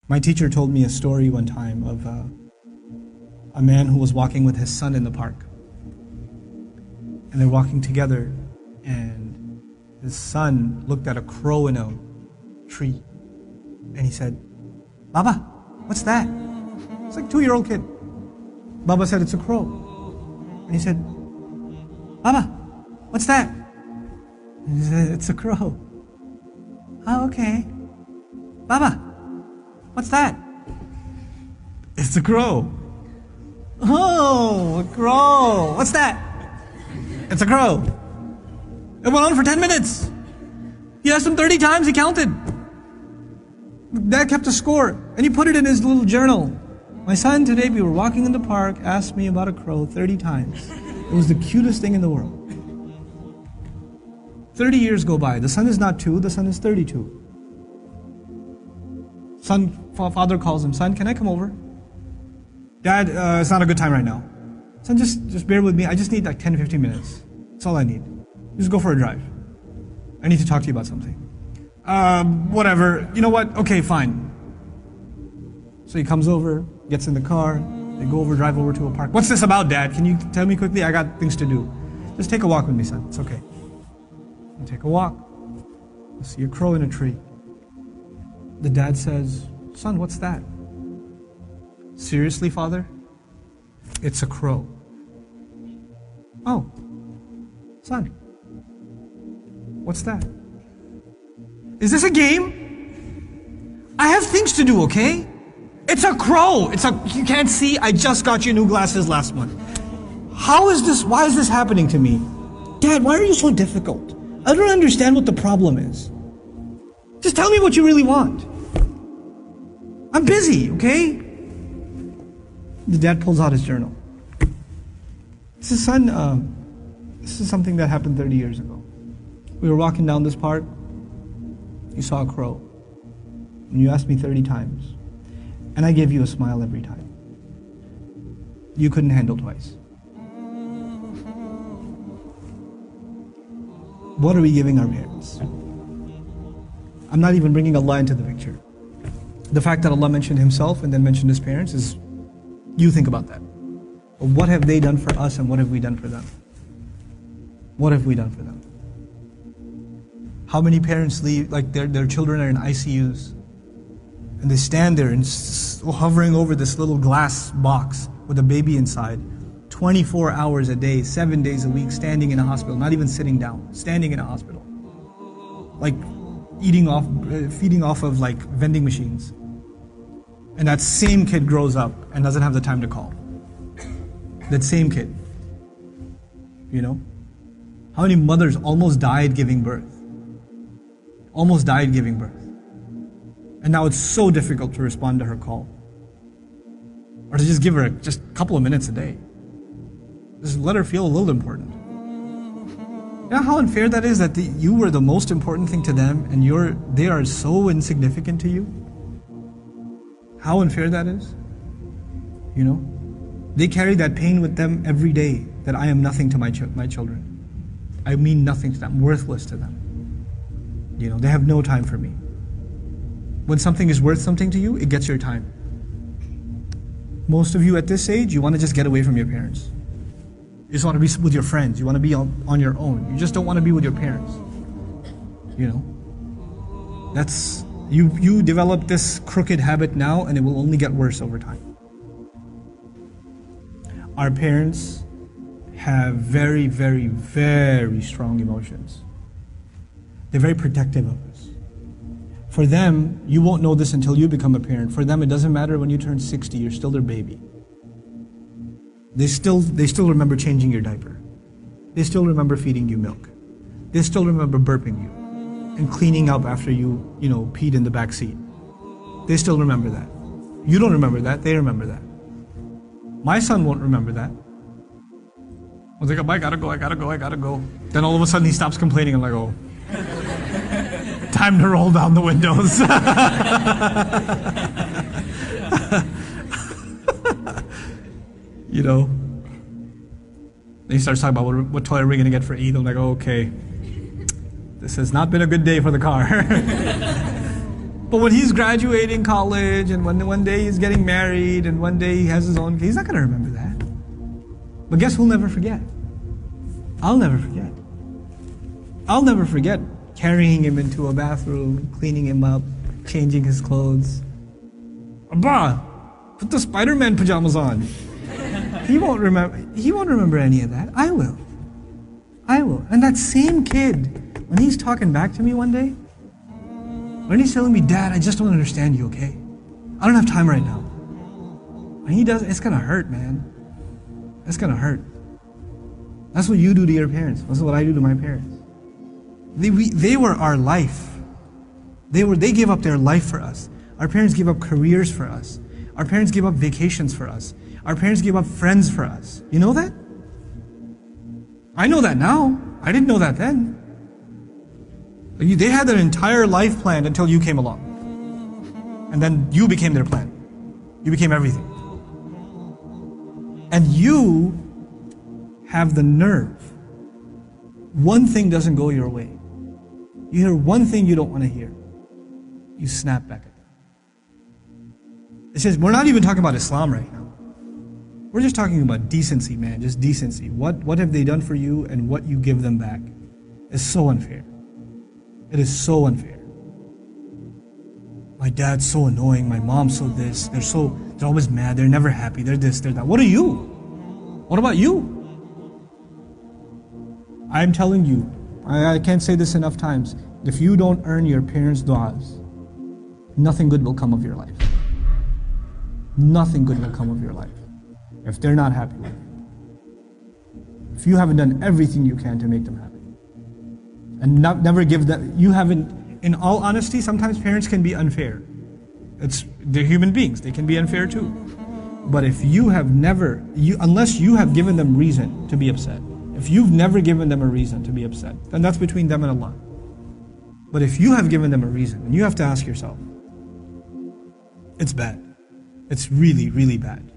My teacher told me a story one time of a man who was walking with his son in the park. And they're walking together, and his son looked at a crow in a tree. And he said, "Baba, what's that?" It's like a 2-year-old kid. Baba said, "It's a crow." And he said, "Baba, what's that?" And he said, "It's a crow." "Oh, okay." "Baba, what's that?" "It's a crow." "Oh, a crow. What's that?" "It's a crow." It went on for 10 minutes. He asked him 30 times, he counted. Dad kept a score, and he put it in his little journal. "My son, today we were walking in the park, asked me about a crow 30 times. It was the cutest thing in the world." 30 years go by. The son is not 2, the son is 32. Father calls him, "Son, can I come over?" "Dad, it's not a good time right now." "Son, just bear with me. I just need like 10, 15 minutes. That's all I need. Just go for a drive. I need to talk to you about something." Whatever. You know what? Okay, fine." So he comes over, gets in the car, they go over, drive over to a park. "What's this about, Dad? Can you tell me quickly? I got things to do." "Just take a walk with me, son. It's okay." You take a walk. You see a crow in a tree. The dad says, "Son, what's that?" "Seriously, Father? It's a crow." "Oh, son, what's that?" "Is this a game? I have things to do, okay? It's a crow. You can't see, I just got you new glasses last month. Why is this happening to me? Dad, why are you so difficult? I don't understand what the problem is. Just tell me what you really want. I'm busy, okay?" The dad pulls out his journal. He says, "Son, this is something that happened 30 years ago. We were walking down this park. You saw a crow. And you asked me 30 times. And I gave you a smile every time. You couldn't handle twice. What are we giving our parents?" I'm not even bringing Allah into the picture. The fact that Allah mentioned Himself and then mentioned His parents is, you think about that. What have they done for us and what have we done for them? What have we done for them? How many parents leave, like their children are in ICUs, and they stand there and hovering over this little glass box with a baby inside, 24 hours a day, 7 days a week, standing in a hospital, not even sitting down, standing in a hospital. Like feeding off of like vending machines. And that same kid grows up and doesn't have the time to call. That same kid. You know? How many mothers almost died giving birth? Almost died giving birth. And now it's so difficult to respond to her call. Or to just give her just a couple of minutes a day. Just let her feel a little important. You know how unfair that is, that you were the most important thing to them and they are so insignificant to you? How unfair that is? You know? They carry that pain with them every day, that I am nothing to my children. I mean nothing to them, worthless to them. You know, they have no time for me. When something is worth something to you, it gets your time. Most of you at this age, you want to just get away from your parents. You just want to be with your friends. You want to be on your own. You just don't want to be with your parents. You know? You develop this crooked habit now, and it will only get worse over time. Our parents have very, very, very strong emotions. They're very protective of us. For them, you won't know this until you become a parent. For them, it doesn't matter when you turn 60, you're still their baby. They still remember changing your diaper. They still remember feeding you milk. They still remember burping you and cleaning up after you peed in the back seat. They still remember that. You don't remember that, they remember that. My son won't remember that. I was like, "I gotta go. Then all of a sudden he stops complaining. I'm like, oh, time to roll down the windows. You know. Then he starts talking about what toy are we gonna get for Eid. I'm like, oh, okay. This has not been a good day for the car. But when he's graduating college, and when one day he's getting married, and one day he has his own, he's not going to remember that. But guess who'll never forget? I'll never forget. I'll never forget carrying him into a bathroom, cleaning him up, changing his clothes. Abba, put the Spider-Man pajamas on. He won't remember any of that. I will. And that same kid, when he's talking back to me one day, when he's telling me, Dad, I just don't understand you, okay? I don't have time right now. When he does, it's gonna hurt, man. It's gonna hurt. That's what you do to your parents. That's what I do to my parents. They were our life. They gave up their life for us. Our parents gave up careers for us. Our parents gave up vacations for us. Our parents gave up friends for us. You know that? I know that now. I didn't know that then. They had their entire life planned until you came along. And then you became their plan. You became everything. And you have the nerve. One thing doesn't go your way. You hear one thing you don't want to hear. You snap back at them. It says, we're not even talking about Islam right now. We're just talking about decency, man. Just decency. What have they done for you, and what you give them back is so unfair. It is so unfair. My dad's so annoying. My mom's so this. They're always mad. They're never happy. They're this, they're that. What are you? What about you? I'm telling you, I can't say this enough times. If you don't earn your parents' du'as, nothing good will come of your life. Nothing good will come of your life if they're not happy with you. If you haven't done everything you can to make them happy. And never give them, you haven't, in all honesty, sometimes parents can be unfair. They're human beings, they can be unfair too. But if you have never, unless you have given them reason to be upset, if you've never given them a reason to be upset, then that's between them and Allah. But if you have given them a reason, and you have to ask yourself, it's bad. It's really, really bad.